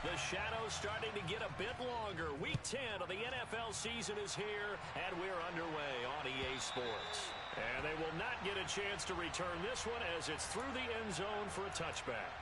The shadow's starting to get a bit longer. Week 10 of the NFL season is here, and we're underway on EA Sports. And they will not get a chance to return this one as it's through the end zone for a touchback.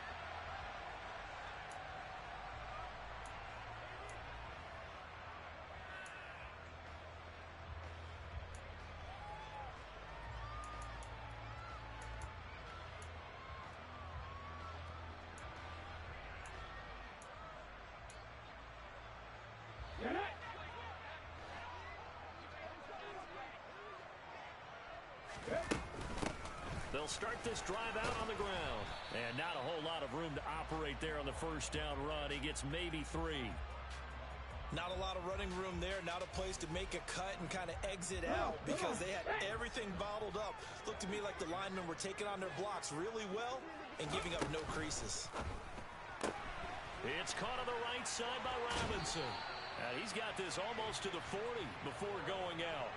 They'll start this drive out on the ground. And not a whole lot of room to operate there on the first down run. He gets maybe 3. Not a lot of running room there. Not a place to make a cut and kind of exit out because they had everything bottled up. Looked to me like the linemen were taking on their blocks really well and giving up no creases. It's caught on the right side by Robinson. And he's got this almost to the 40 before going out.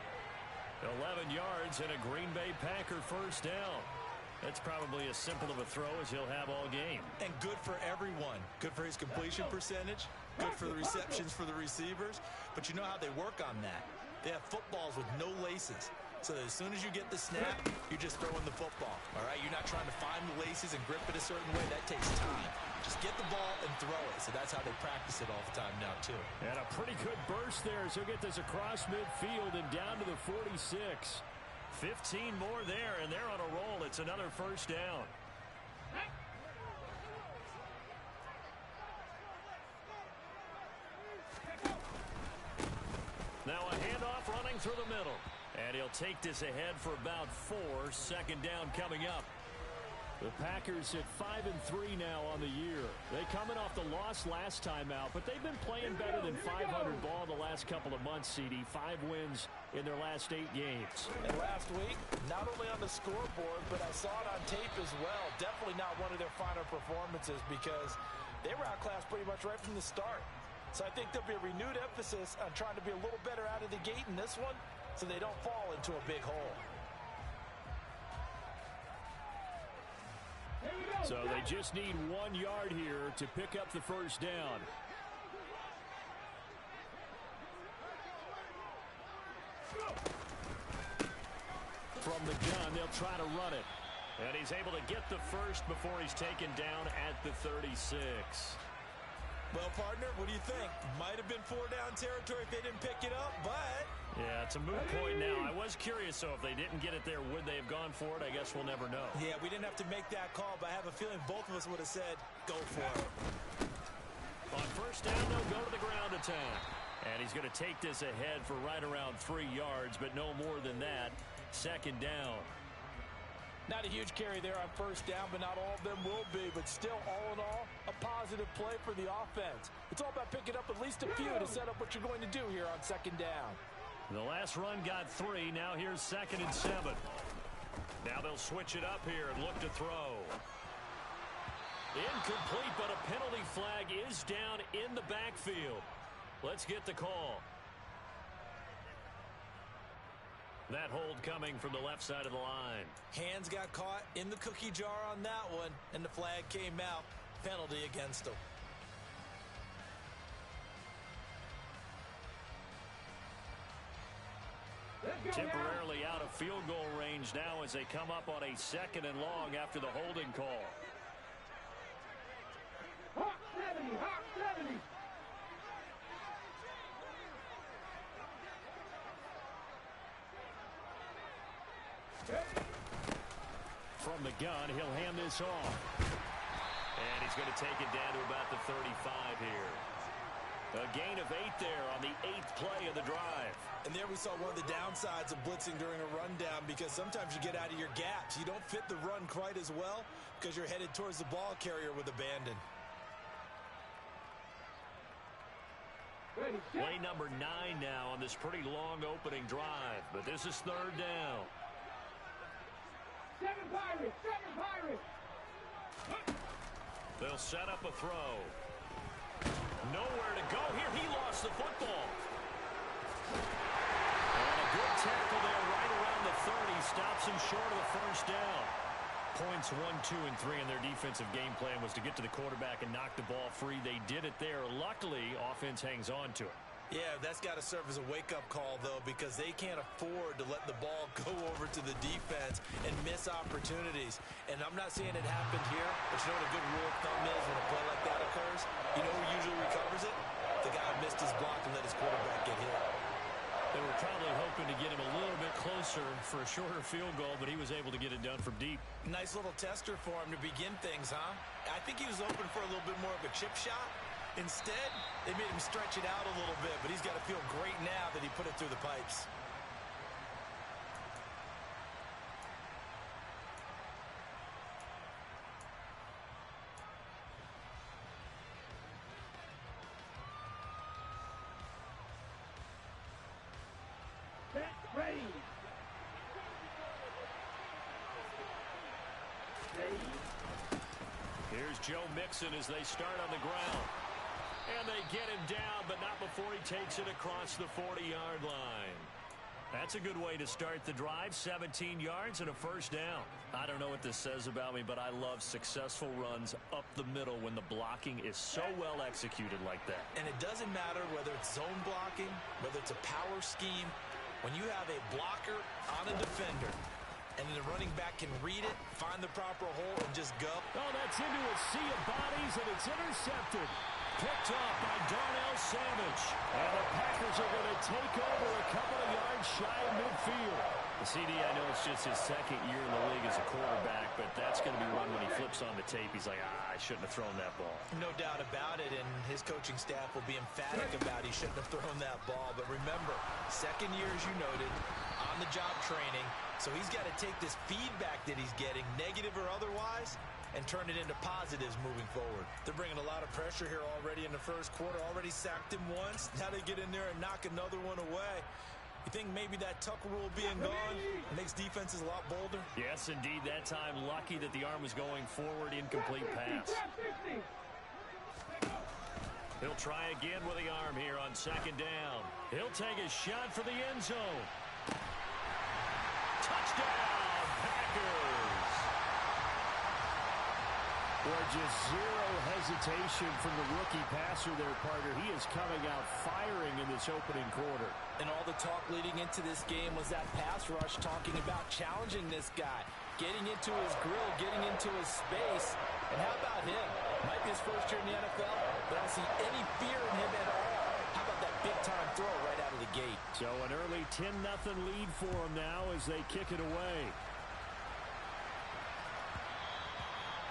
11 yards and a Green Bay Packer first down. That's probably as simple of a throw as he'll have all game. And good for everyone. Good for his completion percentage. Good for the receptions for the receivers. But you know how they work on that. They have footballs with no laces. So that as soon as you get the snap, you're just throwing the football. All right? You're not trying to find the laces and grip it a certain way. That takes time. Just get the ball and throw it. So that's how they practice it all the time now, too. And a pretty good burst there. So he'll get this across midfield and down to the 46. 15 more there, and they're on a roll. It's another first down. Now a handoff running through the middle. And he'll take this ahead for about 4. Second down coming up. The Packers at 5-3 now on the year. They coming off the loss last time out, but they've been playing better than 500 ball the last couple of months, CD. 5 wins in their last 8 games. And last week, not only on the scoreboard, but I saw it on tape as well. Definitely not one of their finer performances because they were outclassed pretty much right from the start. So I think there'll be a renewed emphasis on trying to be a little better out of the gate in this one so they don't fall into a big hole. So they just need 1 yard here to pick up the first down. From the gun, they'll try to run it. And he's able to get the first before he's taken down at the 36. Well, partner, what do you think? Might have been 4-down territory if they didn't pick it up, but... Yeah, it's a moot point now. I was curious, so if they didn't get it there, would they have gone for it? I guess we'll never know. Yeah, we didn't have to make that call, but I have a feeling both of us would have said, go for it. On first down, they'll go to the ground attack. And he's going to take this ahead for right around 3 yards, but no more than that. Second down. Not a huge carry there on first down, but not all of them will be. But still, all in all, a positive play for the offense. It's all about picking up at least a few to set up what you're going to do here on second down. The last run got 3. Now here's 2nd and 7. Now they'll switch it up here and look to throw. Incomplete, but a penalty flag is down in the backfield. Let's get the call. That hold coming from the left side of the line. Hands got caught in the cookie jar on that one, and the flag came out. Penalty against him. Temporarily out of field goal range now as they come up on a 2nd and long after the holding call. Hawk 70, Hawk 70. From the gun, he'll hand this off. And he's going to take it down to about the 35 here. A gain of 8 there on the 8th play of the drive. And there we saw one of the downsides of blitzing during a rundown because sometimes you get out of your gaps. You don't fit the run quite as well because you're headed towards the ball carrier with abandon. Play number 9 now on this pretty long opening drive. But this is 3rd down. 7 Pirates, 7 Pirates. They'll set up a throw. Nowhere to go here. He lost the football. And a good tackle there right around the 30. Stops him short of the first down. Points 1, 2, and 3 in their defensive game plan was to get to the quarterback and knock the ball free. They did it there. Luckily, offense hangs on to it. Yeah, that's got to serve as a wake-up call, though, because they can't afford to let the ball go over to the defense and miss opportunities. And I'm not saying it happened here, but you know what a good rule of thumb is when a play like that occurs? You know who usually recovers it? The guy who missed his block and let his quarterback get hit. They were probably hoping to get him a little bit closer for a shorter field goal, but he was able to get it done from deep. Nice little tester for him to begin things, huh? I think he was open for a little bit more of a chip shot. Instead, they made him stretch it out a little bit, but he's got to feel great now that he put it through the pipes. Set, ready. Here's Joe Mixon as they start on the ground. And they get him down, but not before he takes it across the 40-yard line. That's a good way to start the drive. 17 yards and a first down. I don't know what this says about me, but I love successful runs up the middle when the blocking is so well executed like that. And it doesn't matter whether it's zone blocking, whether it's a power scheme. When you have a blocker on a defender, and then the running back can read it, find the proper hole, and just go. Oh, that's into a sea of bodies, and it's intercepted. Picked off by Darnell Savage. And the Packers are going to take over a couple of yards shy of midfield. The CD, I know it's just his second year in the league as a quarterback, but that's going to be one when he flips on the tape. He's like, I shouldn't have thrown that ball. No doubt about it, and his coaching staff will be emphatic about he shouldn't have thrown that ball. But remember, second year, as you noted, on-the-job training, so he's got to take this feedback that he's getting, negative or otherwise, and turn it into positives moving forward. They're bringing a lot of pressure here already in the first quarter. Already sacked him once. Now they get in there and knock another one away. You think maybe that Tucker rule being gone makes defenses a lot bolder? Yes, indeed. That time, lucky that the arm was going forward. Incomplete pass. He'll try again with the arm here on second down. He'll take a shot for the end zone. Touchdown, Packers! Boy, just zero hesitation from the rookie passer there, partner. He is coming out firing in this opening quarter. And all the talk leading into this game was that pass rush, talking about challenging this guy, getting into his grill, getting into his space. And how about him? Might be his first year in the NFL, but I don't see any fear in him at all. How about that big-time throw right out of the gate? So an early 10-0 lead for him now as they kick it away.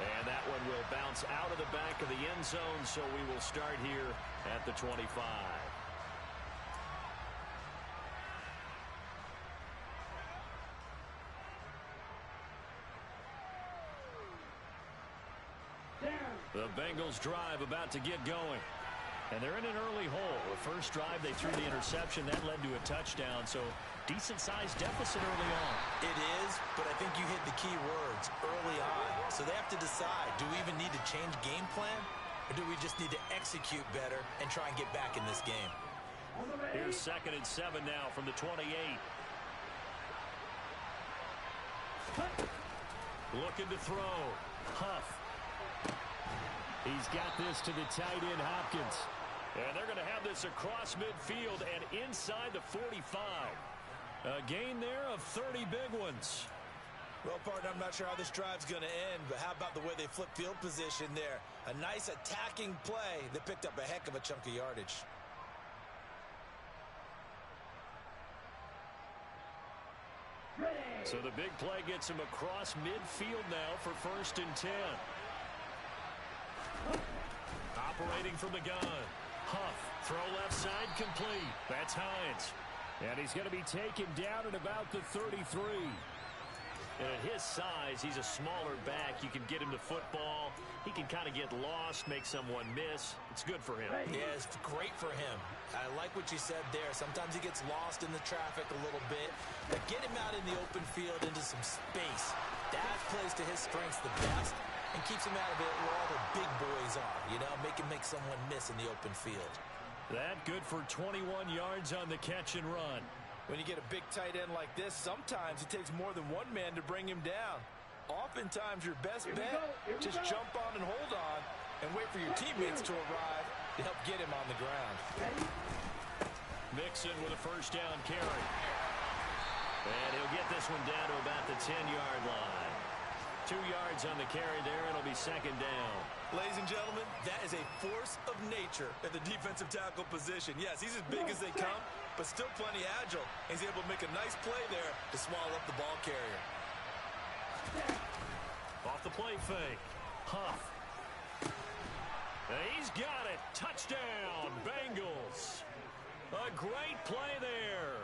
And that one will bounce out of the back of the end zone, so we will start here at the 25. The Bengals drive about to get going. And they're in an early hole. The first drive, they threw the interception. That led to a touchdown, so decent-sized deficit early on. It is, but I think you hit the key words, early on. So they have to decide, do we even need to change game plan, or do we just need to execute better and try and get back in this game? Here's 2nd and 7 now from the 28. Looking to throw. Huff. He's got this to the tight end, Hopkins. And they're going to have this across midfield and inside the 45. A gain there of 30 big ones. Well, partner, I'm not sure how this drive's going to end, but how about the way they flip field position there? A nice attacking play that picked up a heck of a chunk of yardage. So the big play gets him across midfield now for 1st and 10. Operating from the gun. Huff, throw left side complete. That's Hines. And he's going to be taken down at about the 33. And at his size, he's a smaller back. You can get him to football. He can kind of get lost, make someone miss. It's good for him. Yeah, it's great for him. I like what you said there. Sometimes he gets lost in the traffic a little bit. But get him out in the open field into some space. That plays to his strengths the best and keeps him out of it where all the big boys are. You know, make someone miss in the open field. That good for 21 yards on the catch and run. When you get a big tight end like this, sometimes it takes more than one man to bring him down. Oftentimes, your best bet, just jump on and hold on and wait for your teammates to arrive to help get him on the ground. Mixon with a first down carry. And he'll get this one down to about the 10-yard line. 2 yards on the carry there. It'll be second down. Ladies and gentlemen, that is a force of nature at the defensive tackle position. Yes, he's as big as they come, but still plenty agile. He's able to make a nice play there to swallow up the ball carrier. Off the play fake. Huff. He's got it. Touchdown, Bengals. A great play there.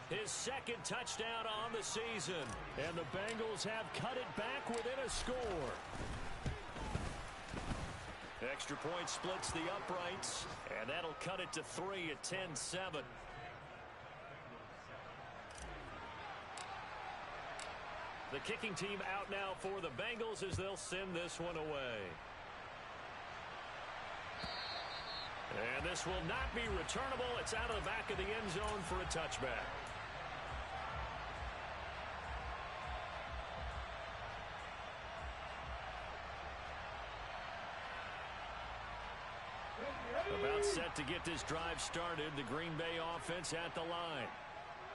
His second touchdown on the season. And the Bengals have cut it back within a score. Extra point splits the uprights, and that'll cut it to 3 at 10-7. The kicking team out now for the Bengals as they'll send this one away. And this will not be returnable. It's out of the back of the end zone for a touchback. About set to get this drive started. The Green Bay offense at the line.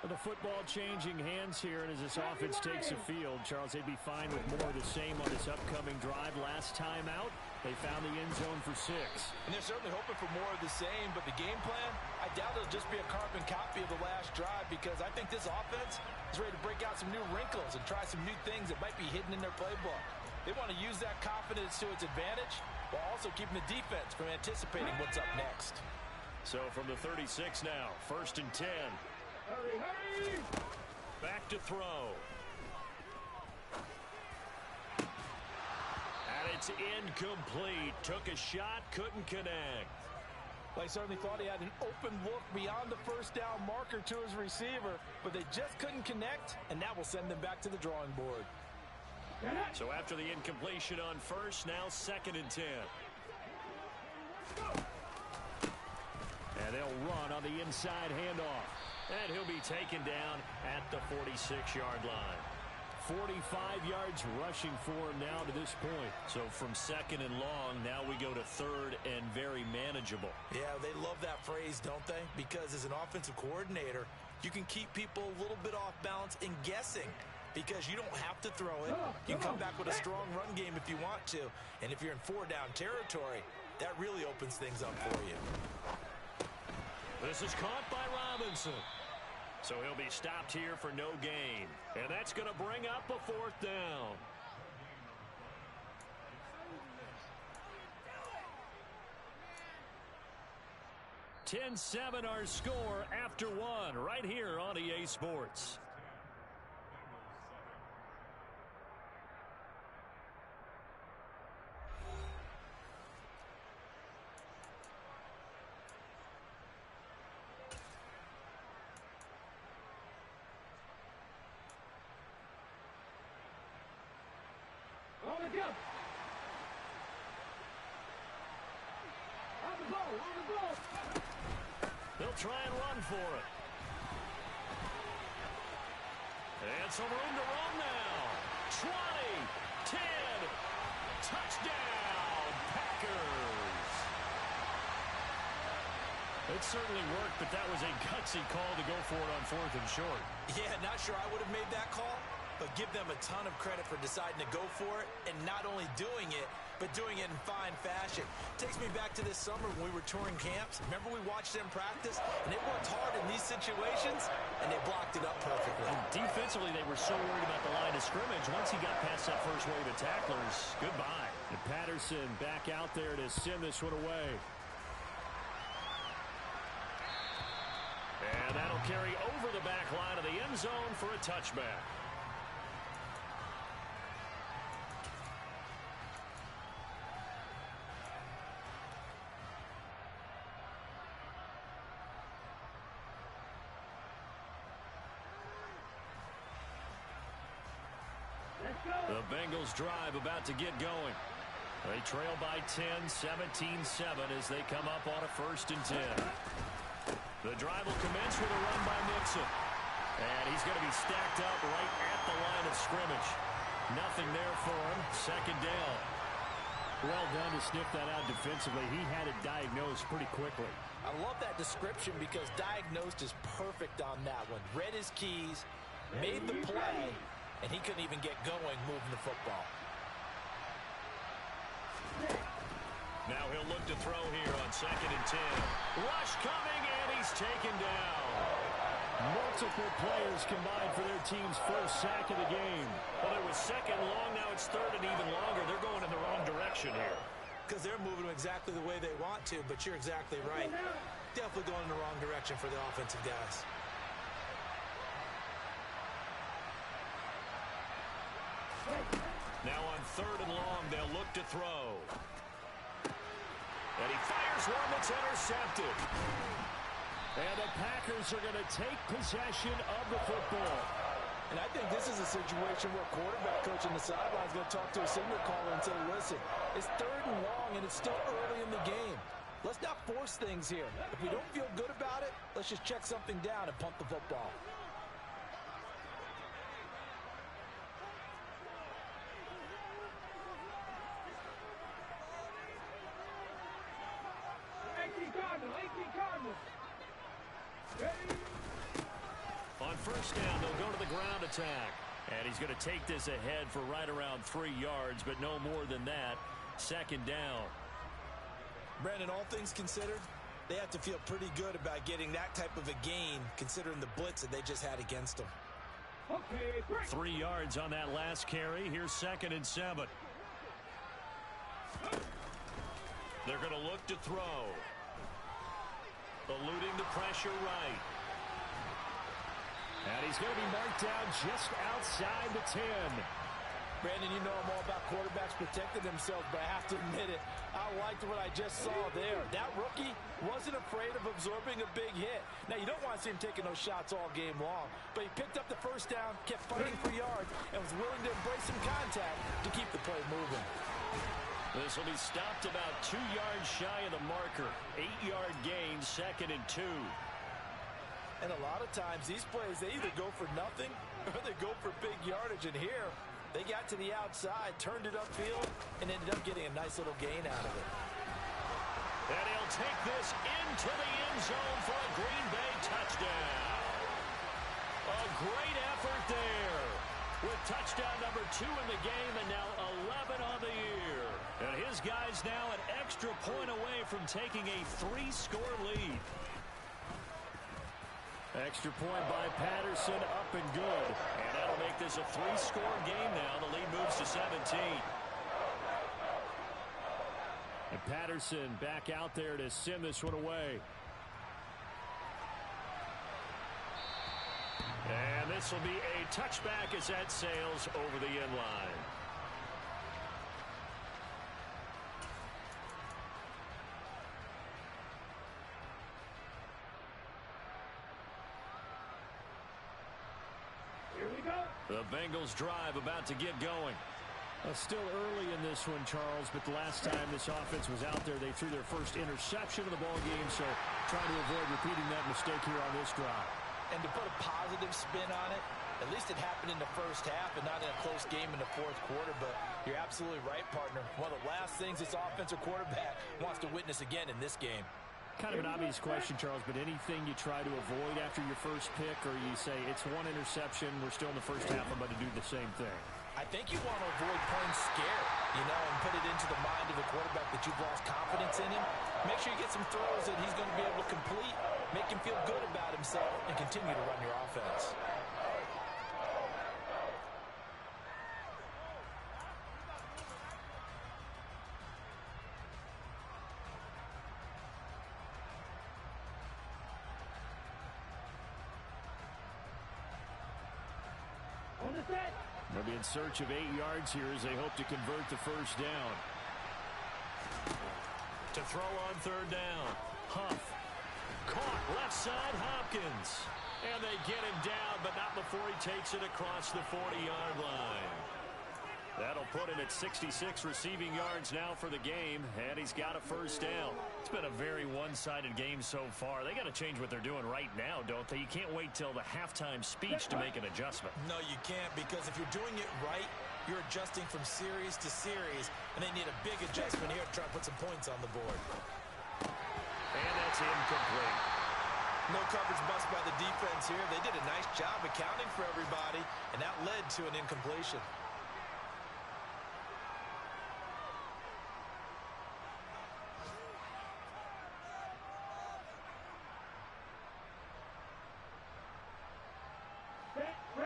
The football changing hands here, and as this offense takes the field, Charles, they'd be fine with more of the same on this upcoming drive. Last time out, they found the end zone for 6. And they're certainly hoping for more of the same, but the game plan, I doubt it'll just be a carbon copy of the last drive, because I think this offense is ready to break out some new wrinkles and try some new things that might be hidden in their playbook. They want to use that confidence to its advantage while also keeping the defense from anticipating what's up next. So from the 36 now, 1st and 10. Hurry, hurry! Back to throw. And it's incomplete. Took a shot, couldn't connect. Well, I certainly thought he had an open look beyond the first down marker to his receiver, but they just couldn't connect, and that will send them back to the drawing board. So after the incompletion on 1st, now 2nd and 10. And they'll run on the inside handoff. And he'll be taken down at the 46-yard line. 45 yards rushing for him now to this point. So from 2nd and long, now we go to 3rd and very manageable. Yeah, they love that phrase, don't they? Because as an offensive coordinator, you can keep people a little bit off balance and guessing. Because you don't have to throw it. You can come back with a strong run game if you want to. And if you're in 4-down territory, that really opens things up for you. This is caught by Robinson. So he'll be stopped here for no gain. And that's going to bring up a 4th down. (10-7) our score after 1 right here on EA Sports. On the jump! On the ball, on the ball! They'll try and run for it. And some room to run now. 20, 10, touchdown, Packers. It certainly worked, but that was a gutsy call to go for it on 4th and short. Yeah, not sure I would have made that call, but give them a ton of credit for deciding to go for it and not only doing it, but doing it in fine fashion. Takes me back to this summer when we were touring camps. Remember we watched them practice, and they worked hard in these situations, and they blocked it up perfectly. And defensively, they were so worried about the line of scrimmage. Once he got past that first wave of tacklers, goodbye. And Patterson back out there to send this one away. And that'll carry over the back line of the end zone for a touchback. The Bengals drive about to get going. They trail by 10, 17-7 as they come up on a 1st and 10. The drive will commence with a run by Mixon. And he's going to be stacked up right at the line of scrimmage. Nothing there for him. Second down. Well done to sniff that out defensively. He had it diagnosed pretty quickly. I love that description because diagnosed is perfect on that one. Read his keys, made the play, and he couldn't even get going moving the football. Now he'll look to throw here on 2nd and 10. Rush coming, and he's taken down. Multiple players combined for their team's first sack of the game. Well, it was second long. Now it's third and even longer. They're going in the wrong direction here. Because they're moving exactly the way they want to, but you're exactly right. Definitely going in the wrong direction for the offensive guys. Now on 3rd and long, they'll look to throw. And he fires one that's intercepted. And the Packers are going to take possession of the football. And I think this is a situation where quarterback coach on the sideline is going to talk to a signal caller and say, listen, it's 3rd and long and it's still early in the game. Let's not force things here. If we don't feel good about it, let's just check something down and punt the football. On 1st down, they'll go to the ground attack. And he's going to take this ahead for right around 3 yards, but no more than that. 2nd down. Brandon, all things considered, they have to feel pretty good about getting that type of a gain, considering the blitz that they just had against them. 3 yards on that last carry. Here's 2nd and 7. They're going to look to throw. Eluding the pressure right. And he's going to be marked down just outside the 10. Brandon, you know I'm all about quarterbacks protecting themselves, but I have to admit it, I liked what I just saw there. That rookie wasn't afraid of absorbing a big hit. Now, you don't want to see him taking those shots all game long, but he picked up the 1st down, kept fighting for yards, and was willing to embrace some contact to keep the play moving. This will be stopped about 2 yards shy of the marker. 8-yard gain, 2nd and 2. And a lot of times, these plays, they either go for nothing or they go for big yardage. And here, they got to the outside, turned it upfield, and ended up getting a nice little gain out of it. And he'll take this into the end zone for a Green Bay touchdown. A great effort there. With touchdown number 2 in the game and now 11 on the year. And his guys now an extra point away from taking a 3-score lead. Extra point by Patterson, up and good. And that'll make this a 3-score game now. The lead moves to 17. And Patterson back out there to send this one away. And this will be a touchback as that sails over the end line. The Bengals drive about to get going. Still early in this one, Charles, but the last time this offense was out there, they threw their first interception of the ball game, so trying to avoid repeating that mistake here on this drive. And to put a positive spin on it, at least it happened in the 1st half and not in a close game in the 4th quarter, but you're absolutely right, partner. One of the last things this offensive quarterback wants to witness again in this game. Kind of an obvious question, Charles, but anything you try to avoid after your first pick, or you say it's 1 interception, we're still in the 1st half, I'm about to do the same thing? I think you want to avoid playing scared, and put it into the mind of the quarterback that you've lost confidence in him. Make sure you get some throws that he's going to be able to complete, make him feel good about himself, and continue to run your offense. They'll be in search of 8 yards here as they hope to convert the 1st down. To throw on 3rd down. Huff. Caught left side, Hopkins. And they get him down, but not before he takes it across the 40-yard line. That'll put him at 66 receiving yards now for the game, and he's got a 1st down. It's been a very one-sided game so far. They got to change what they're doing right now, don't they? You can't wait till the halftime speech to make an adjustment. No, you can't, because if you're doing it right, You're adjusting from series to series, and they need a big adjustment here to try to put some points on the board. And that's incomplete. No coverage bust by the defense here. They did a nice job accounting for everybody, and that led to an incompletion.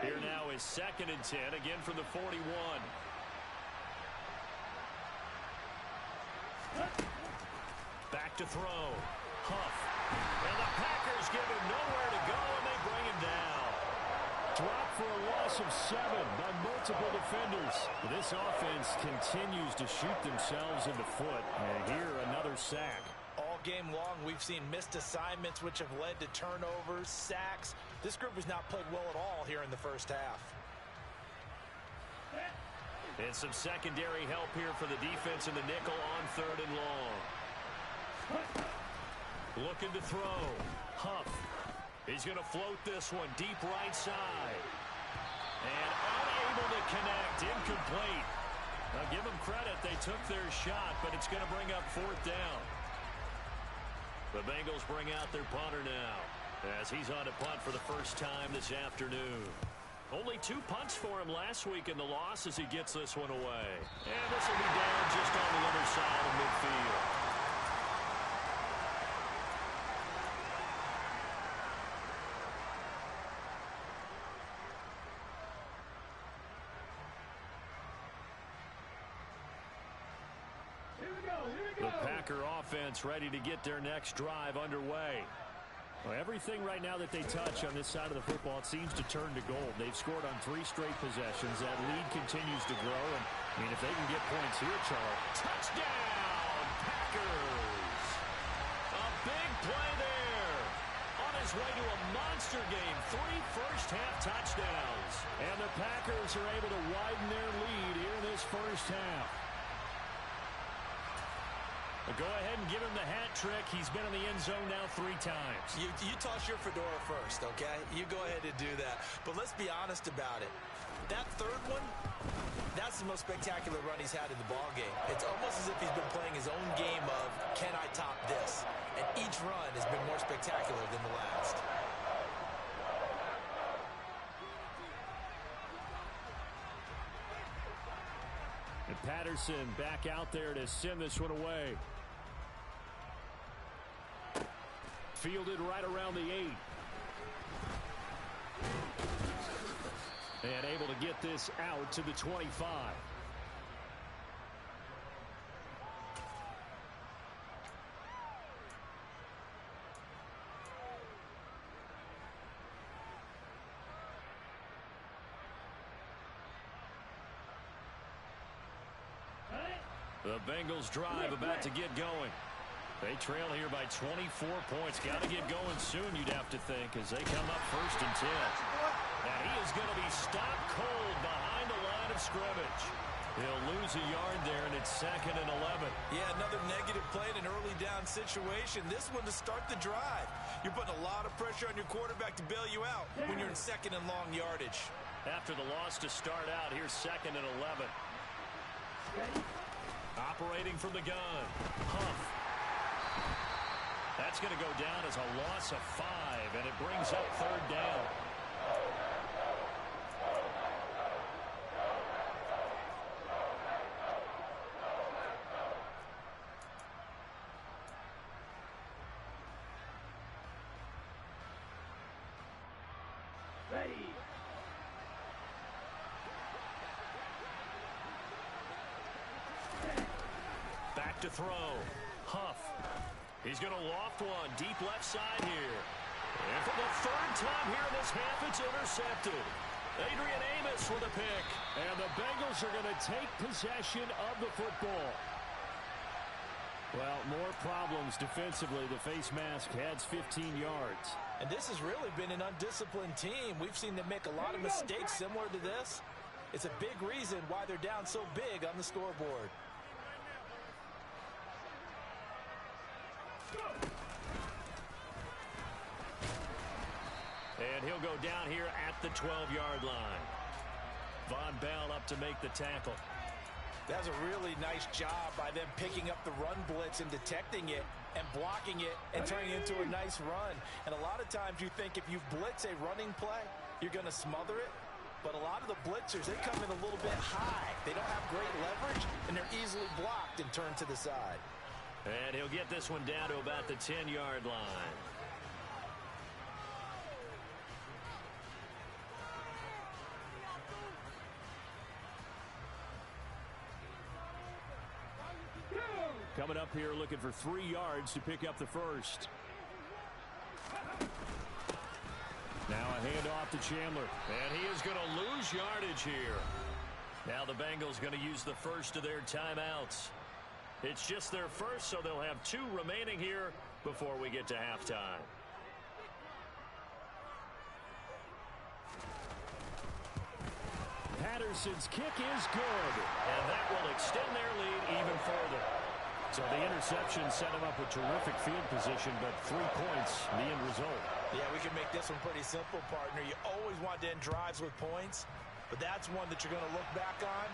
Here now is 2nd and 10, again from the 41. Back to throw. Huff. And the Packers give him nowhere to go, and they bring him down. Dropped for a loss of 7 by multiple defenders. This offense continues to shoot themselves in the foot. And here, another sack. All game long, we've seen missed assignments, which have led to turnovers, sacks. This group has not played well at all here in the first half. And some secondary help here for the defense in the nickel on 3rd and long. Looking to throw. Huff. He's going to float this one deep right side. And unable to connect. Incomplete. Now give them credit. They took their shot, but it's going to bring up 4th down. The Bengals bring out their punter now, as he's on to punt for the first time this afternoon. Only 2 punts for him last week in the loss as he gets this one away. And this will be down just on the other side of midfield. The Packer offense ready to get their next drive underway. Well, everything right now that they touch on this side of the football, it seems to turn to gold. They've scored on 3 straight possessions. That lead continues to grow. And, I mean, if they can get points here, Charles. Touchdown, Packers! A big play there. On his way to a monster game. 3 first-half touchdowns. And the Packers are able to widen their lead here in this first half. Go ahead and give him the hat trick. He's been in the end zone now 3 times. You toss your fedora first, okay? You go ahead and do that. But let's be honest about it. That 3rd one, that's the most spectacular run he's had in the ballgame. It's almost as if he's been playing his own game of, can I top this? And each run has been more spectacular than the last. And Patterson back out there to send this one away. Fielded right around the 8. And able to get this out to the 25. The Bengals drive about to get going. They trail here by 24 points. Got to get going soon, you'd have to think, as they come up 1st and 10. And he is going to be stopped cold behind the line of scrimmage. He'll lose a yard there, and it's 2nd and 11. Yeah, another negative play in an early down situation. This one to start the drive. You're putting a lot of pressure on your quarterback to bail you out when you're in 2nd and long yardage. After the loss to start out, here's 2nd and 11. Operating from the gun. Huff. That's going to go down as a loss of 5, and it brings up 3rd down. Ready. Back to throw. Huff. He's going to loft one deep left side here. And for the 3rd time here in this half, it's intercepted. Adrian Amos with a pick. And the Bengals are going to take possession of the football. Well, more problems defensively. The face mask adds 15 yards. And this has really been an undisciplined team. We've seen them make a lot of mistakes similar to this. It's a big reason why they're down so big on the scoreboard. And he'll go down here at the 12-yard line. Von Bell up to make the tackle. That's a really nice job by them picking up the run blitz and detecting it and blocking it and turning it into a nice run. And a lot of times you think if you blitz a running play, you're going to smother it. But a lot of the blitzers, they come in a little bit high. They don't have great leverage, and they're easily blocked and turned to the side. And he'll get this one down to about the 10-yard line. Coming up here looking for 3 yards to pick up the first. Now a handoff to Chandler. And he is going to lose yardage here. Now the Bengals going to use the first of their timeouts. It's just their first, so they'll have 2 remaining here before we get to halftime. Patterson's kick is good. And that will extend their lead even further. So the interception set him up with terrific field position, but 3 points, the end result. Yeah, we can make this one pretty simple, partner. You always want to end drives with points, but that's one that you're going to look back on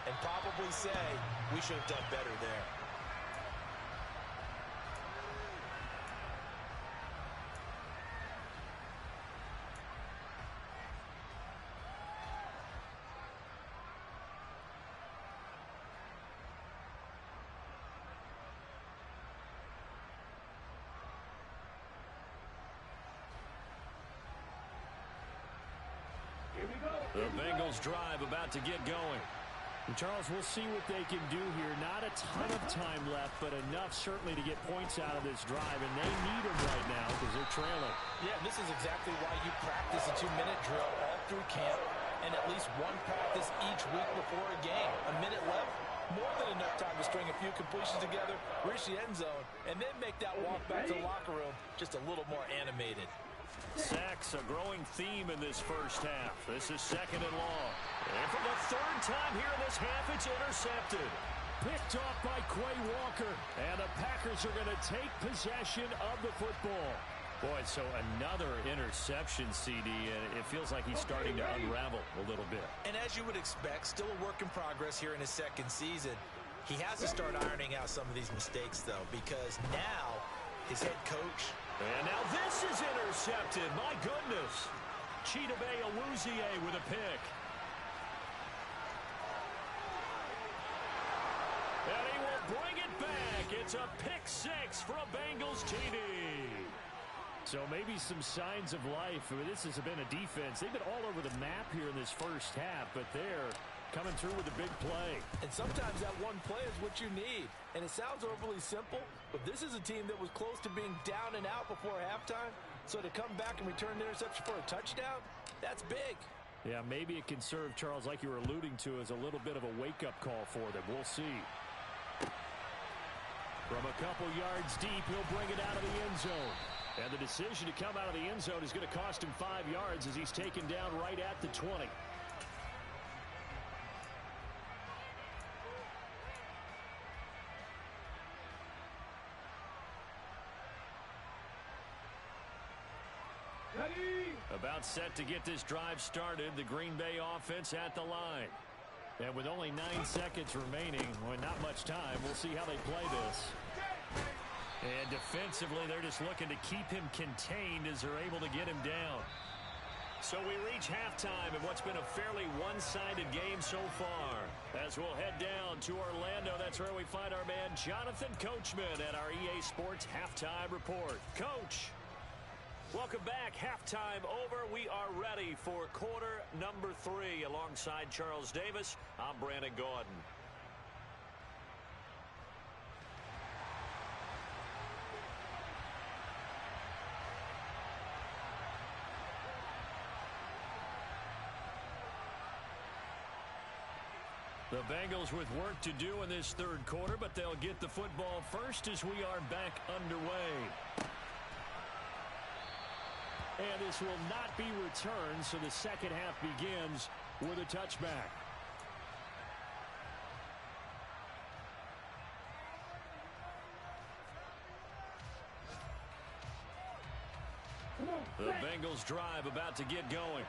and probably say, we should have done better there. The Bengals drive about to get going. And Charles, we'll see what they can do here. Not a ton of time left, but enough certainly to get points out of this drive. And they need them right now because they're trailing. Yeah, this is exactly why you practice a 2-minute drill all through camp and at least one practice each week before a game. A minute left, more than enough time to string a few completions together, reach the end zone, and then make that walk back to the locker room just a little more animated. Sacks, a growing theme in this first half. This is 2nd and long. And for the 3rd time here in this half, it's intercepted. Picked off by Quay Walker. And the Packers are going to take possession of the football. Boy, so another interception, CD, and it feels like he's starting to unravel a little bit. And as you would expect, still a work in progress here in his 2nd season. He has to start ironing out some of these mistakes, though, because now his head coach... And now this is intercepted. My goodness. Chidobe Awuzie with a pick. And he will bring it back. It's a pick 6 for a Bengals TD. So maybe some signs of life. I mean, this has been a defense. They've been all over the map here in this first half, but they're coming through with a big play. And sometimes that one play is what you need. And it sounds overly simple, but this is a team that was close to being down and out before halftime. So to come back and return the interception for a touchdown, that's big. Yeah, maybe it can serve, Charles, like you were alluding to, as a little bit of a wake-up call for them. We'll see. From a couple yards deep, he'll bring it out of the end zone. And the decision to come out of the end zone is going to cost him 5 yards as he's taken down right at the 20. About set to get this drive started. The Green Bay offense at the line. And with only 9 seconds remaining, well, not much time, we'll see how they play this. And defensively, they're just looking to keep him contained as they're able to get him down. So we reach halftime in what's been a fairly one-sided game so far. As we'll head down to Orlando, that's where we find our man Jonathan Coachman at our EA Sports Halftime Report. Coach, welcome back. Halftime over. We are ready for quarter number 3. Alongside Charles Davis, I'm Brandon Gaudin. The Bengals with work to do in this 3rd quarter, but they'll get the football first as we are back underway. And this will not be returned, so the second half begins with a touchback. The Bengals drive about to get going.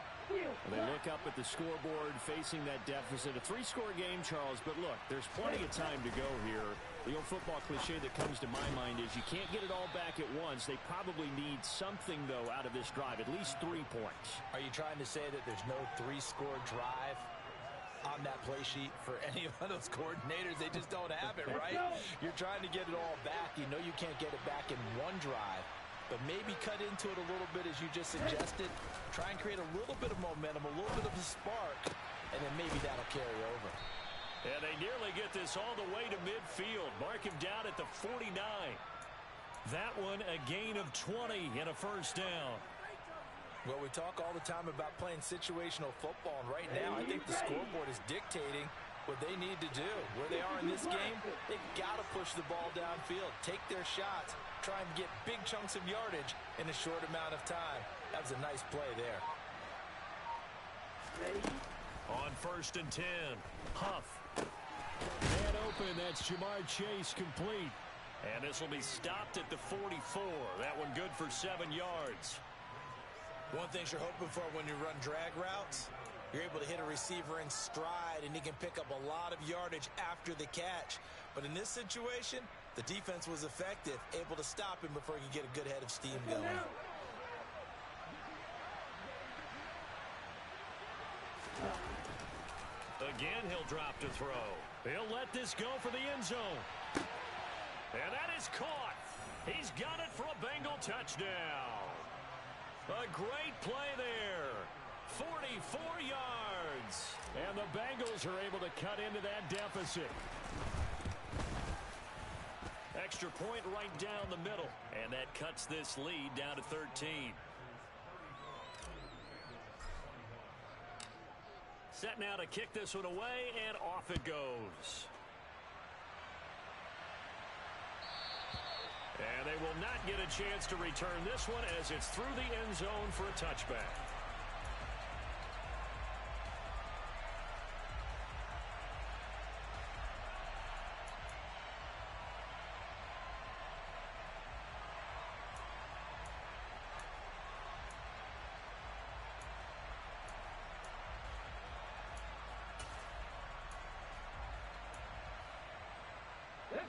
They look up at the scoreboard facing that deficit. A 3-score game, Charles, but look, there's plenty of time to go here. The old football cliche that comes to my mind is you can't get it all back at once. They probably need something, though, out of this drive, at least 3 points. Are you trying to say that there's no 3-score drive on that play sheet for any one of those coordinators? They just don't have it, right? You're trying to get it all back. You know you can't get it back in one drive, but maybe cut into it a little bit as you just suggested. Try and create a little bit of momentum, a little bit of a spark, and then maybe that'll carry over. And they nearly get this all the way to midfield. Mark him down at the 49. That one a gain of 20 and a first down. Well, we talk all the time about playing situational football, and right now I think the scoreboard is dictating what they need to do. Where they are in this game, they've got to push the ball downfield, take their shots, try and get big chunks of yardage in a short amount of time. That was a nice play there. On 1st and 10, Huff. Man open, that's Jamar Chase complete. And this will be stopped at the 44. That one good for 7 yards. One thing you're hoping for when you run drag routes, you're able to hit a receiver in stride, and he can pick up a lot of yardage after the catch. But in this situation, the defense was effective, able to stop him before he could get a good head of steam going. Again, he'll drop to throw. He'll let this go for the end zone. And that is caught. He's got it for a Bengal touchdown. A great play there. 44 yards. And the Bengals are able to cut into that deficit. Extra point right down the middle. And that cuts this lead down to 13. Set now to kick this one away, and off it goes. And they will not get a chance to return this one as it's through the end zone for a touchback.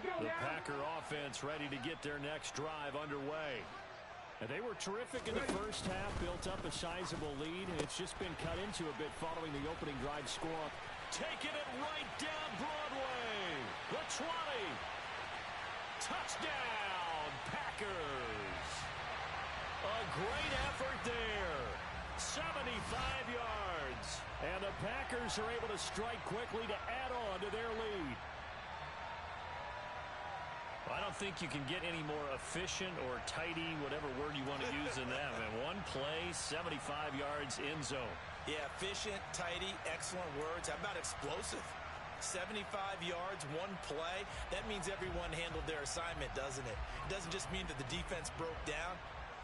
The Packer offense ready to get their next drive underway. And they were terrific in the first half, built up a sizable lead, and it's just been cut into a bit following the opening drive score. Taking it right down Broadway. The 20. Touchdown, Packers. A great effort there. 75 yards. And the Packers are able to strike quickly to add on to their lead. I don't think you can get any more efficient or tidy, whatever word you want to use in that. And one play, 75 yards in zone. Yeah, efficient, tidy, excellent words. How about explosive? 75 yards, one play. That means everyone handled their assignment, doesn't it? It doesn't just mean that the defense broke down.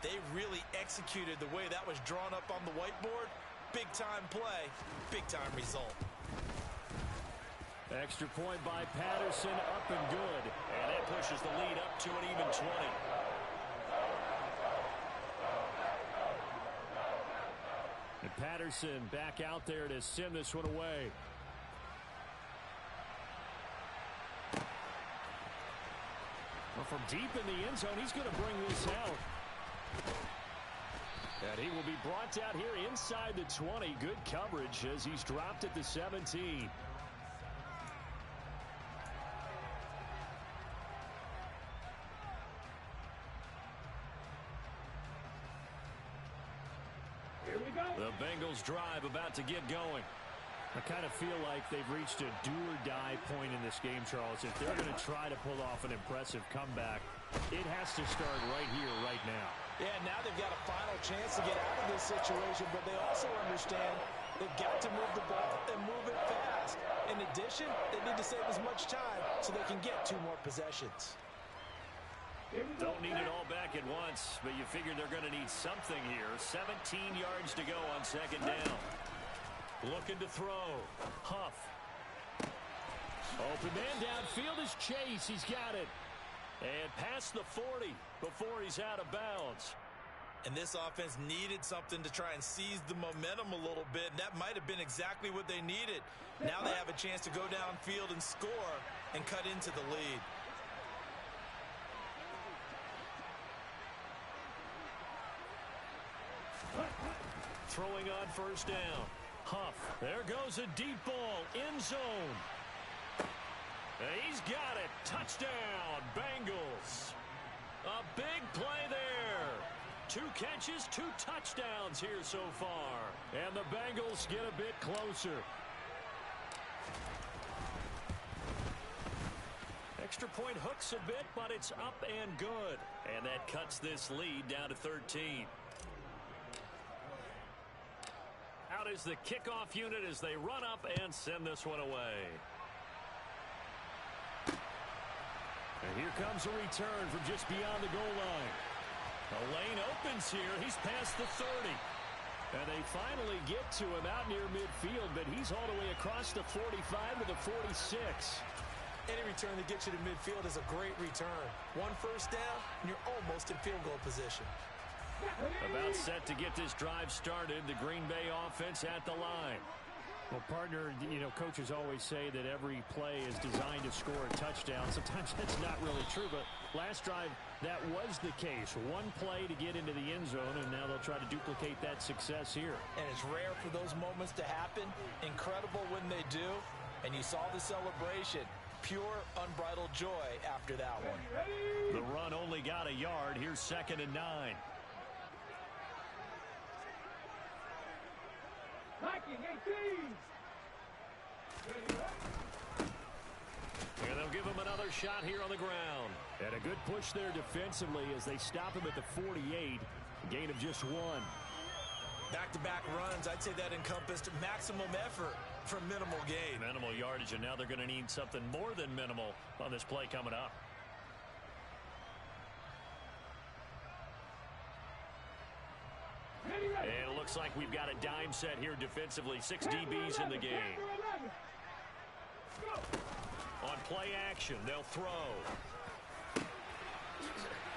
They really executed the way that was drawn up on the whiteboard. Big-time play, big-time result. Extra point by Patterson, up and good. And that pushes the lead up to an even 20. And Patterson back out there to send this one away. Well, from deep in the end zone, he's going to bring this out. And he will be brought down here inside the 20. Good coverage as he's dropped at the 17. The Bengals drive about to get going. I kind of feel like they've reached a do-or-die point in this game, Charles. If they're going to try to pull off an impressive comeback, it has to start right here, right now. Yeah, now they've got a final chance to get out of this situation, but they also understand they've got to move the ball and move it fast. In addition, they need to save as much time so they can get 2 more possessions. Don't need it all back at once, but you figure they're going to need something here. 17 yards to go on 2nd down. Looking to throw. Huff. Open man downfield is Chase. He's got it. And past the 40 before he's out of bounds. And this offense needed something to try and seize the momentum a little bit, and that might have been exactly what they needed. Now they have a chance to go downfield and score and cut into the lead. Throwing on first down. Huff. There goes a deep ball. End zone. He's got it. Touchdown, Bengals. A big play there. 2 catches, 2 touchdowns here so far. And the Bengals get a bit closer. Extra point hooks a bit, but it's up and good. And that cuts this lead down to 13. Out is the kickoff unit as they run up and send this one away. And here comes a return from just beyond the goal line. The lane opens here. He's past the 30. And they finally get to him out near midfield, but he's all the way across the 45 to the 46. Any return that gets you to midfield is a great return. 1 first down, and you're almost in field goal position. About set to get this drive started. The Green Bay offense at the line. Well, partner, you know, coaches always say that every play is designed to score a touchdown. Sometimes that's not really true, but last drive, that was the case. 1 play to get into the end zone, and now they'll try to duplicate that success here. And it's rare for those moments to happen. Incredible when they do. And you saw the celebration. Pure, unbridled joy after that one. The run only got a yard. Here's 2nd and 9. And they'll give him another shot here on the ground. And a good push there defensively as they stop him at the 48. A gain of just 1. Back-to-back runs, I'd say that encompassed maximum effort for minimal gain. Minimal yardage, and now they're going to need something more than minimal on this play coming up. And it looks like we've got a dime set here defensively. 6 DBs in the game. On play action, they'll throw.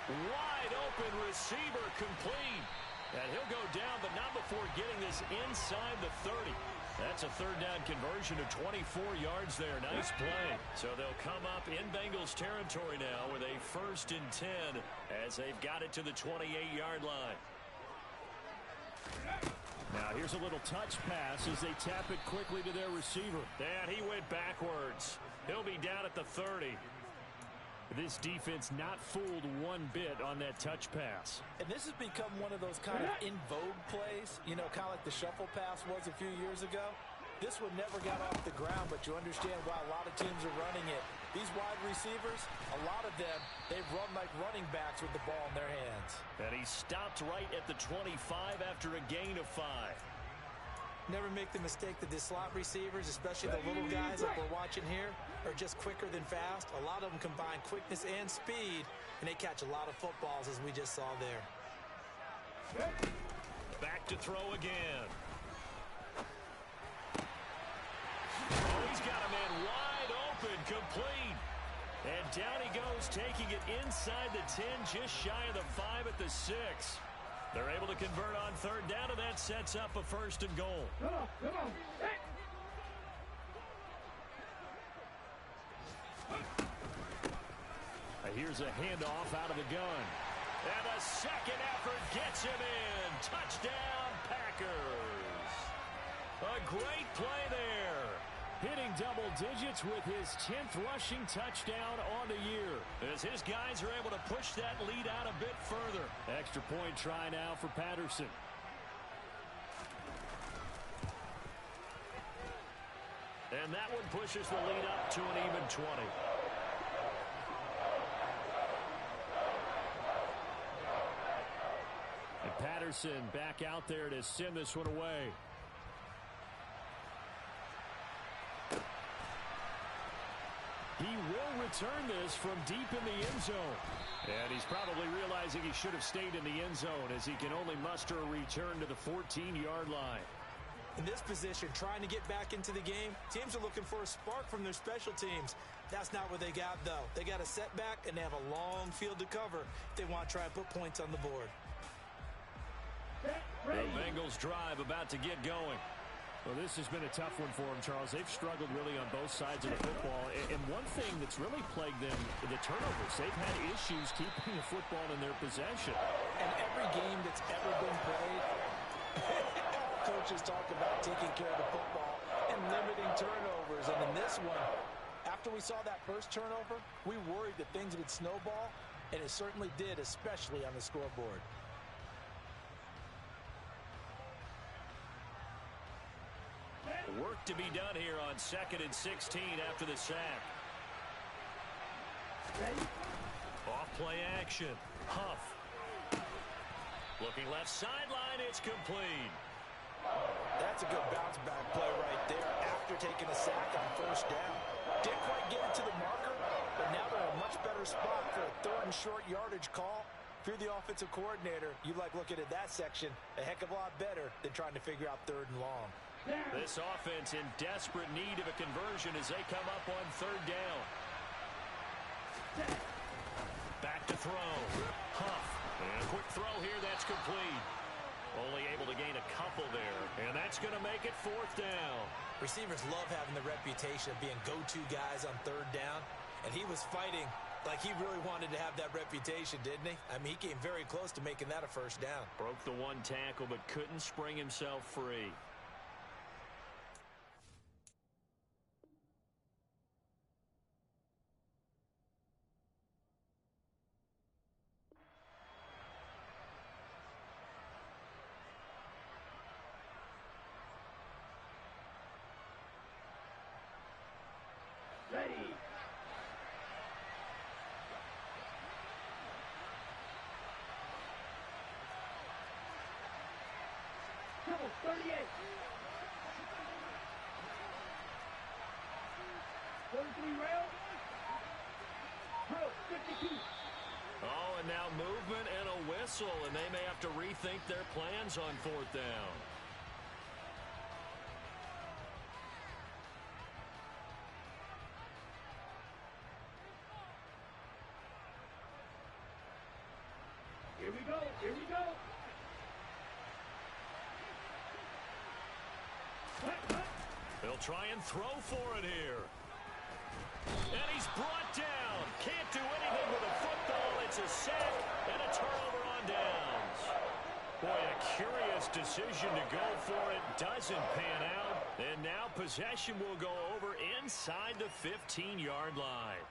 Wide open receiver complete. And he'll go down, but not before getting this inside the 30. That's a 3rd down conversion to 24 yards there. Nice play. So they'll come up in Bengals territory now with a 1st and 10 as they've got it to the 28-yard line. Now here's a little touch pass as they tap it quickly to their receiver. And he went backwards. He'll be down at the 30. This defense not fooled 1 bit on that touch pass. And this has become one of those kind of in vogue plays, you know, kind of like the shuffle pass was a few years ago. This one never got off the ground, but you understand why a lot of teams are running it. These wide receivers, a lot of them, they've run like running backs with the ball in their hands. And he stopped right at the 25 after a gain of 5. Never make the mistake that the slot receivers, especially the little guys like we're watching here, are just quicker than fast. A lot of them combine quickness and speed, and they catch a lot of footballs, as we just saw there. Back to throw again. Oh, he's got a man wide open, complete. And down he goes, taking it inside the 10, just shy of the 5 at the 6. They're able to convert on 3rd down, and that sets up a 1st and goal. Come on. Hey. Here's a handoff out of the gun. And the 2nd effort gets him in. Touchdown, Packers. A great play there. Hitting double digits with his 10th rushing touchdown on the year. As his guys are able to push that lead out a bit further. Extra point try now for Patterson. And that one pushes the lead up to an even 20. And Patterson back out there to send this one away. He will return this from deep in the end zone. And he's probably realizing he should have stayed in the end zone as he can only muster a return to the 14-yard line. In this position, trying to get back into the game, teams are looking for a spark from their special teams. That's not what they got, though. They got a setback, and they have a long field to cover if they want to try and put points on the board. The Bengals drive about to get going. Well, this has been a tough one for them, Charles. They've struggled really on both sides of the football. And one thing that's really plagued them, the turnovers. They've had issues keeping the football in their possession. And every game that's ever been played, coaches talk about taking care of the football and limiting turnovers. And in this one, after we saw that first turnover, we worried that things would snowball, and it certainly did, especially on the scoreboard. Work to be done here on 2nd and 16 after the sack. Off play action. Huff. Looking left sideline. It's complete. That's a good bounce back play right there after taking a sack on first down. Didn't quite get it to the marker, but now they're in a much better spot for a 3rd and short yardage call. If you're the offensive coordinator, you like looking at that section a heck of a lot better than trying to figure out 3rd and long. This offense in desperate need of a conversion as they come up on 3rd down. Back to throw. Huff. And a quick throw here. That's complete. Only able to gain a couple there. And that's going to make it 4th down. Receivers love having the reputation of being go-to guys on 3rd down. And he was fighting like he really wanted to have that reputation, didn't he? I mean, he came very close to making that a 1st down. Broke the one tackle but couldn't spring himself free. Ready. Double 38. 43 rail. Pro 52. Oh, and now movement and a whistle, and they may have to rethink their plans on 4th down. Here we go. Here we go. They'll try and throw for it here. And he's brought down. Can't do anything with a football. It's a sack and a turnover on downs. Boy, a curious decision to go for it. Doesn't pan out. And now possession will go over inside the 15-yard line.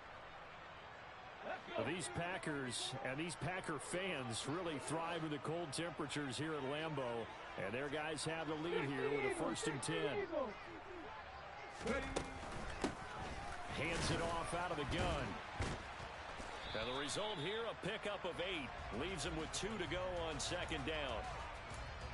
These Packers and these Packer fans really thrive in the cold temperatures here at Lambeau. And their guys have the lead here with a 1st and 10. Hands it off out of the gun. And the result here, a pickup of 8. Leaves him with 2 to go on 2nd down.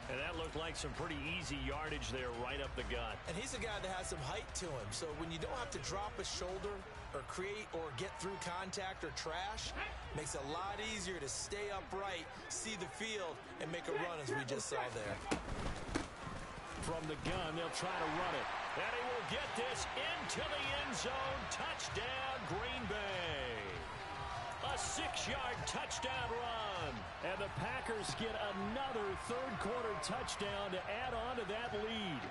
And that looked like some pretty easy yardage there right up the gut. And he's a guy that has some height to him. So when you don't have to drop a shoulder or create or get through contact or trash, makes it a lot easier to stay upright, see the field, and make a run as we just saw there. From the gun, they'll try to run it. And he will get this into the end zone. Touchdown, Green Bay. A 6-yard touchdown run. And the Packers get another 3rd quarter touchdown to add on to that lead.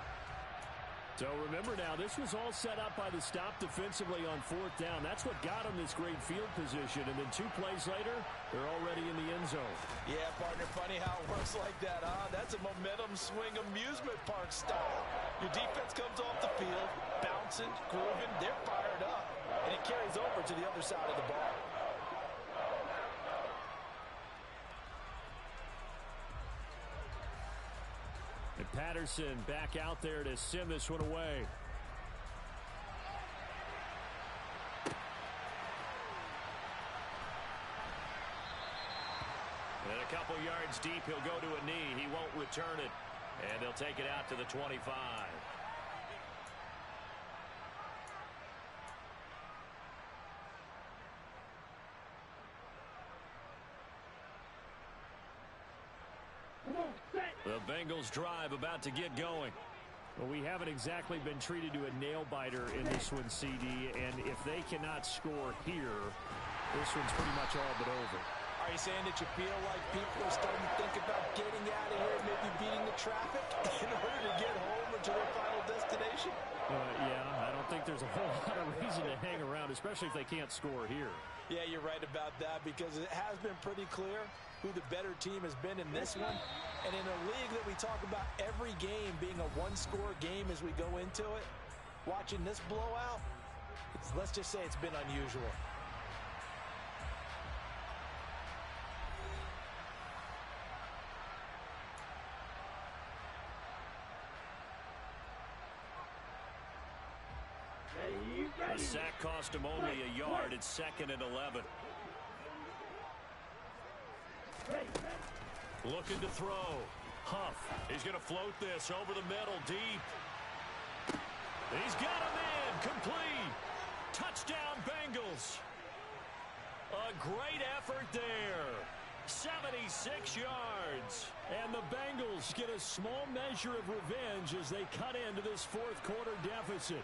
So remember now, this was all set up by the stop defensively on 4th down. That's what got them this great field position. And then 2 plays later, they're already in the end zone. Yeah, partner, funny how it works like that, huh? That's a momentum swing amusement park style. Your defense comes off the field, bouncing, grooving, they're fired up. And it carries over to the other side of the ball. And Patterson back out there to send this one away. And a couple yards deep, he'll go to a knee. He won't return it. And they'll take it out to the 25. The Bengals drive about to get going. Well, we haven't exactly been treated to a nail-biter in this one, CD, and if they cannot score here, this one's pretty much all but over. I Are you saying that you feel like people are starting to think about getting out of here, maybe beating the traffic in order to get home or to their final destination? Yeah, I don't think there's a whole lot of reason to hang around, especially if they can't score here. Yeah, you're right about that, because it has been pretty clear who the better team has been in this one. And in a league that we talk about every game being a one-score game as we go into it, watching this blowout, let's just say it's been unusual. The sack cost him only a yard. It's 2nd and 11. Looking to throw. Huff. He's going to float this over the middle deep. He's got him in. Complete. Touchdown, Bengals. A great effort there. 76 yards. And the Bengals get a small measure of revenge as they cut into this fourth quarter deficit.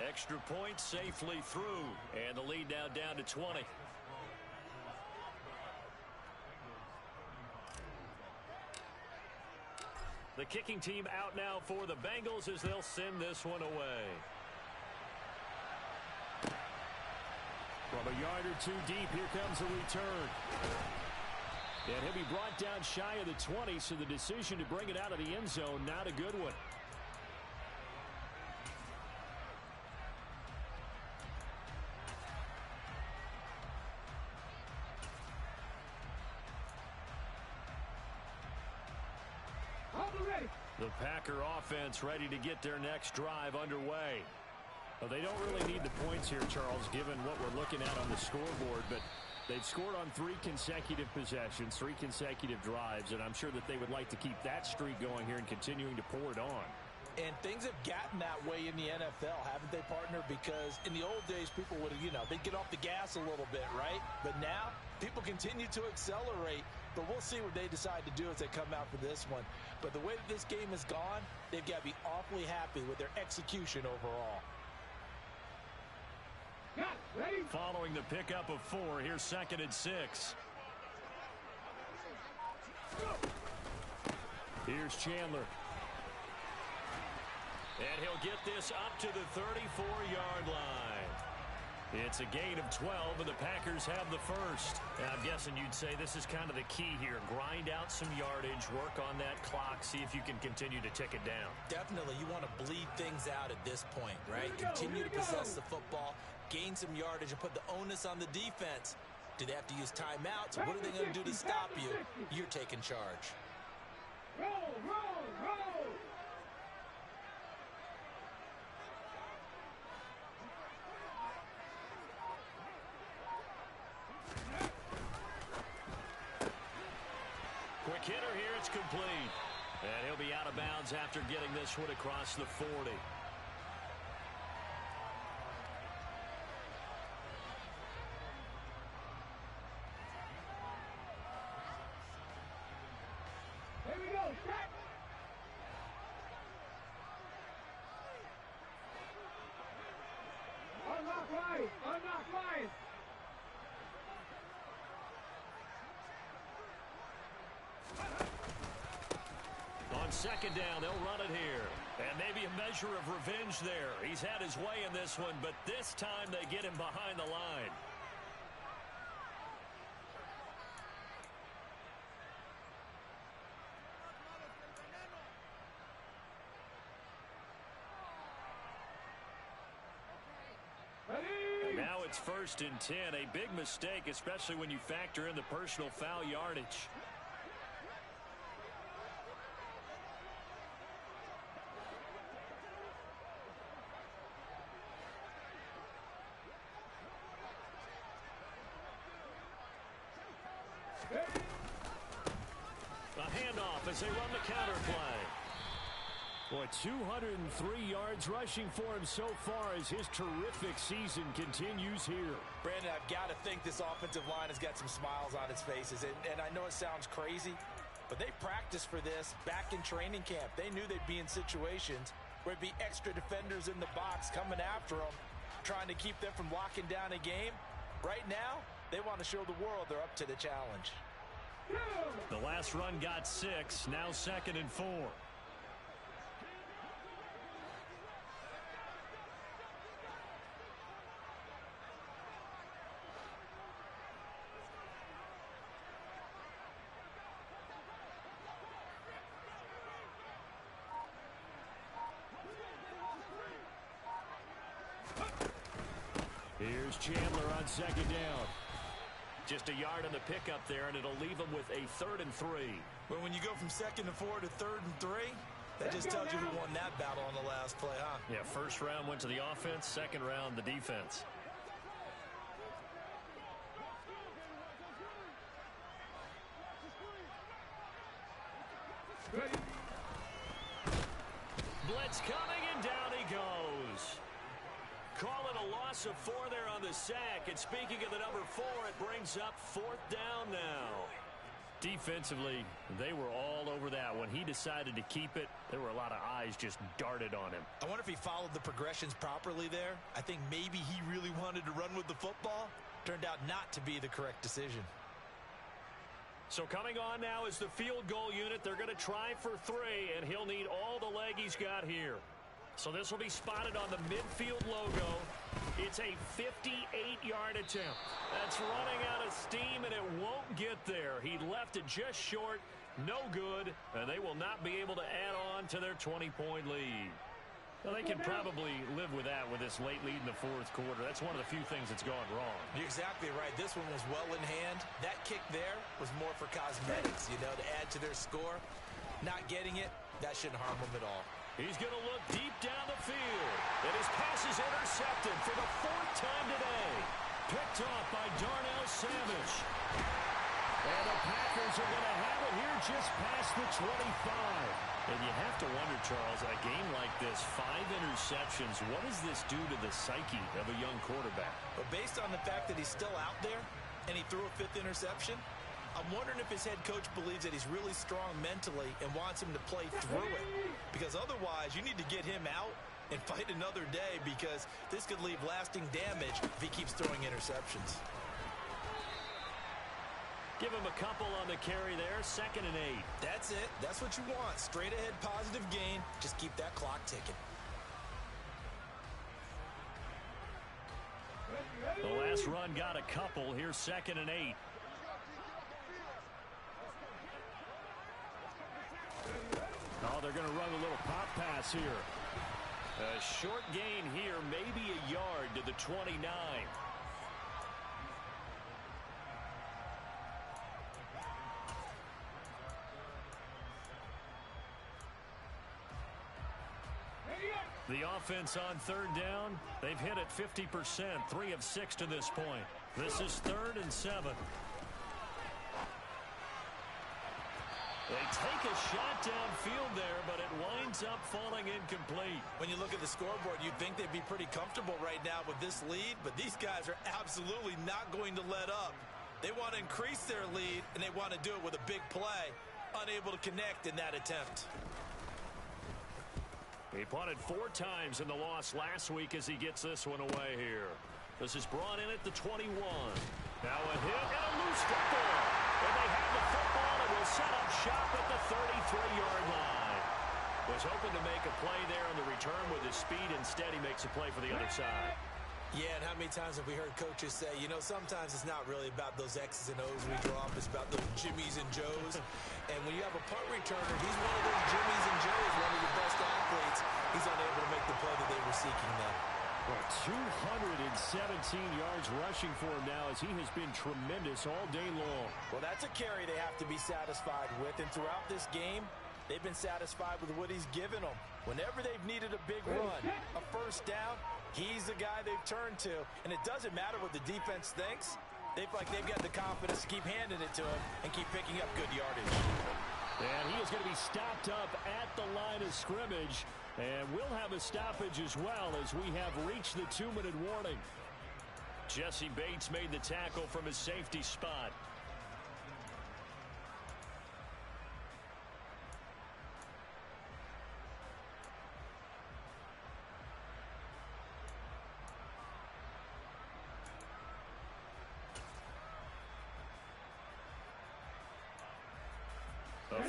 Extra point safely through, and the lead now down to 20. The kicking team out now for the Bengals as they'll send this one away. From a yard or two deep, here comes a return. And he'll be brought down shy of the 20, so the decision to bring it out of the end zone, not a good one. The Packer offense ready to get their next drive underway. Well, they don't really need the points here, Charles, given what we're looking at on the scoreboard, but they've scored on 3 consecutive possessions, 3 consecutive drives, and I'm sure that they would like to keep that streak going here and continuing to pour it on. And things have gotten that way in the NFL, haven't they, partner? Because in the old days, people would, they'd get off the gas a little bit, right? But now, people continue to accelerate. But we'll see what they decide to do as they come out for this one. But the way that this game has gone, they've got to be awfully happy with their execution overall. Following the pickup of 4, here's 2nd and 6. Here's Chandler. And he'll get this up to the 34-yard line. It's a gain of 12, and the Packers have the first. Now, I'm guessing you'd say this is kind of the key here. Grind out some yardage, work on that clock, see if you can continue to tick it down. Definitely, you want to bleed things out at this point, right? Continue to possess the football, gain some yardage, and put the onus on the defense. Do they have to use timeouts? What are they going to do to stop you? You're taking charge. Roll, roll, roll! Quick hitter here, it's complete. And he'll be out of bounds after getting this one across the 40. Here we go, set! Unlock line! Unlock line! On 2nd down, they'll run it here. And maybe a measure of revenge there. He's had his way in this one, but this time they get him behind the line. And now it's 1st and 10. A big mistake, especially when you factor in the personal foul yardage. A handoff as they run the counter play. Boy, 203 yards rushing for him so far as his terrific season continues here. Brandon, I've got to think this offensive line has got some smiles on its faces. And I know it sounds crazy, but they practiced for this back in training camp. They knew they'd be in situations where it'd be extra defenders in the box coming after them, trying to keep them from locking down a game. Right now, they want to show the world they're up to the challenge. The last run got 6, now 2nd and 4. Here's Chandler on 2nd down. Just a yard on the pickup there, and it'll leave him with a 3rd and 3. Well, when you go from 2nd and 4 to 3rd and 3, that just tells you who won that battle on the last play, huh? Yeah, first round went to the offense, second round the defense. Blitz coming, and down he goes. Call it a loss of 4 there on the sack. And speaking of the number 4, it brings up 4th down now. Defensively, they were all over that. When he decided to keep it, there were a lot of eyes just darted on him. I wonder if he followed the progressions properly there. I think maybe he really wanted to run with the football. Turned out not to be the correct decision. So coming on now is the field goal unit. They're going to try for 3, and he'll need all the leg he's got here. So this will be spotted on the midfield logo. It's a 58-yard attempt. That's running out of steam, and it won't get there. He left it just short, no good, and they will not be able to add on to their 20-point lead. Well, they can probably live with that with this late lead in the 4th quarter. That's one of the few things that's gone wrong. You're exactly right. This one was well in hand. That kick there was more for cosmetics, you know, to add to their score. Not getting it, that shouldn't harm them at all. He's going to look deep down the field. And his pass is intercepted for the 4th time today. Picked off by Darnell Savage. And the Packers are going to have it here just past the 25. And you have to wonder, Charles, a game like this, 5 interceptions, what does this do to the psyche of a young quarterback? But based on the fact that he's still out there and he threw a 5th interception, I'm wondering if his head coach believes that he's really strong mentally and wants him to play through it. Because otherwise, you need to get him out and fight another day, because this could leave lasting damage if he keeps throwing interceptions. Give him a couple on the carry there, 2nd and 8. That's it. That's what you want. Straight ahead positive gain. Just keep that clock ticking. The last run got a couple. Here's 2nd and 8. Oh, they're going to run a little pop pass here. A short gain here, maybe a yard to the 29. The offense on 3rd down, they've hit it 50%, 3 of 6 to this point. This is 3rd and 7. They take a shot downfield there, but it winds up falling incomplete. When you look at the scoreboard, you'd think they'd be pretty comfortable right now with this lead, but these guys are absolutely not going to let up. They want to increase their lead, and they want to do it with a big play. Unable to connect in that attempt. He punted 4 times in the loss last week as he gets this one away here. This is brought in at the 21. Now a hit and a loose football. And they have the football and will set up shop at the 33-yard line. Was hoping to make a play there on the return with his speed. Instead, he makes a play for the other side. Yeah, and how many times have we heard coaches say, you know, sometimes it's not really about those X's and O's we draw up. It's about those Jimmies and Joes. And when you have a punt returner, he's one of those Jimmies and Joes, one of your best athletes. He's unable to make the play that they were seeking there. Well, 217 yards rushing for him now, as he has been tremendous all day long. Well, that's a carry they have to be satisfied with. And throughout this game, they've been satisfied with what he's given them. Whenever they've needed a big run, a 1st down, he's the guy they've turned to. And it doesn't matter what the defense thinks. They feel like they've got the confidence to keep handing it to him and keep picking up good yardage. And he is going to be stopped up at the line of scrimmage. And we'll have a stoppage as well, as we have reached the 2-minute warning. Jesse Bates made the tackle from his safety spot.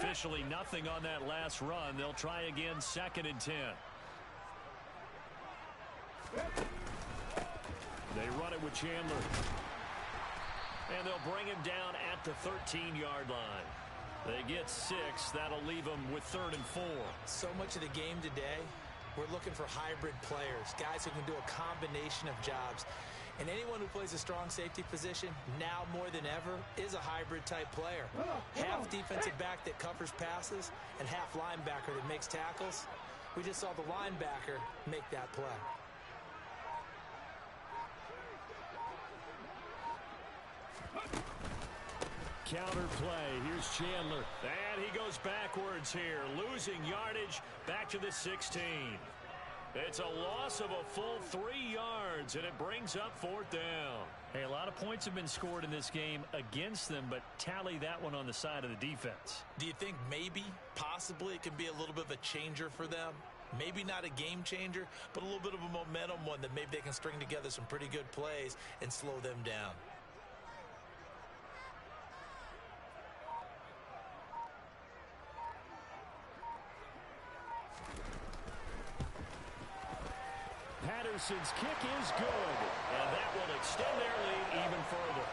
Officially nothing on that last run. They'll try again, 2nd and 10. They run it with Chandler. And they'll bring him down at the 13-yard line. They get 6. That'll leave them with 3rd and 4. So much of the game today, we're looking for hybrid players, guys who can do a combination of jobs. And anyone who plays a strong safety position, now more than ever, is a hybrid-type player. Half defensive back that covers passes and half linebacker that makes tackles. We just saw the linebacker make that play. Counter play. Here's Chandler. And he goes backwards here. Losing yardage back to the 16. It's a loss of a full 3 yards, and it brings up 4th down. Hey, a lot of points have been scored in this game against them, but tally that one on the side of the defense. Do you think maybe, possibly, it can be a little bit of a changer for them? Maybe not a game changer, but a little bit of a momentum one that maybe they can string together some pretty good plays and slow them down. Patterson's kick is good, and that will extend their lead even further.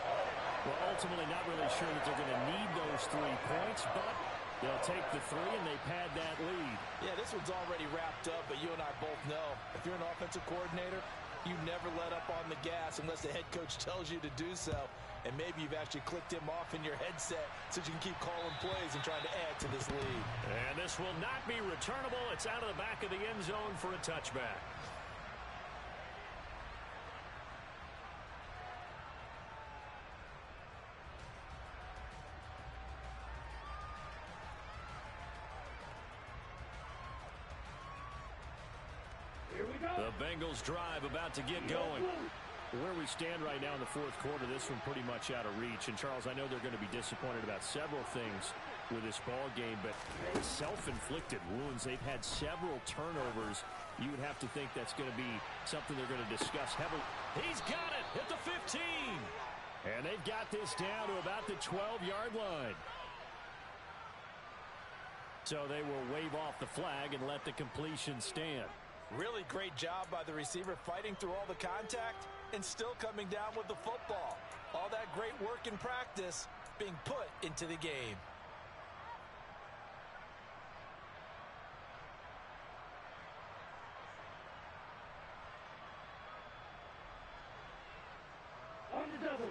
Well, ultimately not really sure that they're going to need those 3 points, but they'll take the 3 and they pad that lead. Yeah, this one's already wrapped up, but you and I both know if you're an offensive coordinator, you never let up on the gas unless the head coach tells you to do so. And maybe you've actually clicked him off in your headset so you can keep calling plays and trying to add to this lead. And this will not be returnable. It's out of the back of the end zone for a touchback. The Bengals drive about to get going. Where we stand right now in the 4th quarter, this one pretty much out of reach. And, Charles, I know they're going to be disappointed about several things with this ball game, but self-inflicted wounds. They've had several turnovers. You would have to think that's going to be something they're going to discuss heavily. He's got it at the 15. And they've got this down to about the 12-yard line. So they will wave off the flag and let the completion stand. Really great job by the receiver fighting through all the contact and still coming down with the football. All that great work in practice being put into the game. On the double.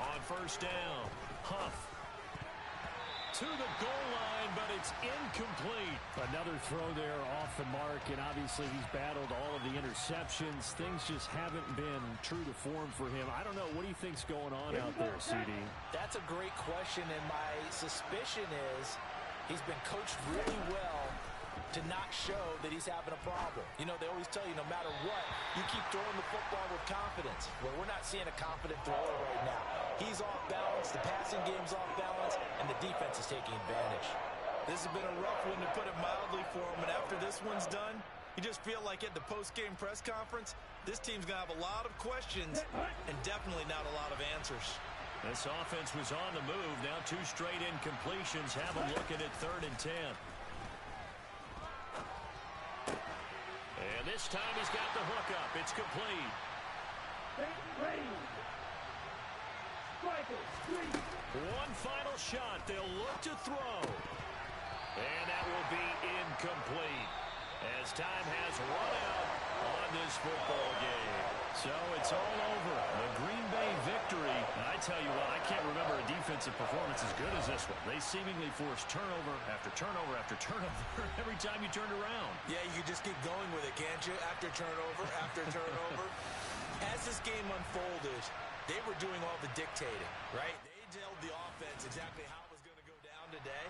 On 1st down, Huff to the goal line, but it's incomplete. Another throw there off the mark, and obviously he's battled all of the interceptions. Things just haven't been true to form for him. I don't know. What do you think's going on out there, CD? That's a great question, and my suspicion is he's been coached really well to not show that he's having a problem. You know, they always tell you no matter what, you keep throwing the football with confidence. Well, we're not seeing a confident thrower right now. He's off balance, the passing game's off balance, and the defense is taking advantage. This has been a rough one, to put it mildly, for him, and after this one's done, you just feel like at the post-game press conference, this team's going to have a lot of questions and definitely not a lot of answers. This offense was on the move. Now 2 straight incompletions have them looking at 3rd and 10. And this time he's got the hook up. It's complete. One final shot. They'll look to throw. And that will be incomplete as time has run out on this football game. So it's all over. The Green Bay victory. And I tell you what, I can't remember a defensive performance as good as this one. They seemingly forced turnover after turnover after turnover every time you turned around. Yeah, you can just keep going with it, can't you? After turnover, after turnover. As this game unfolded, they were doing all the dictating, right? They told the offense exactly how it was going to go down today.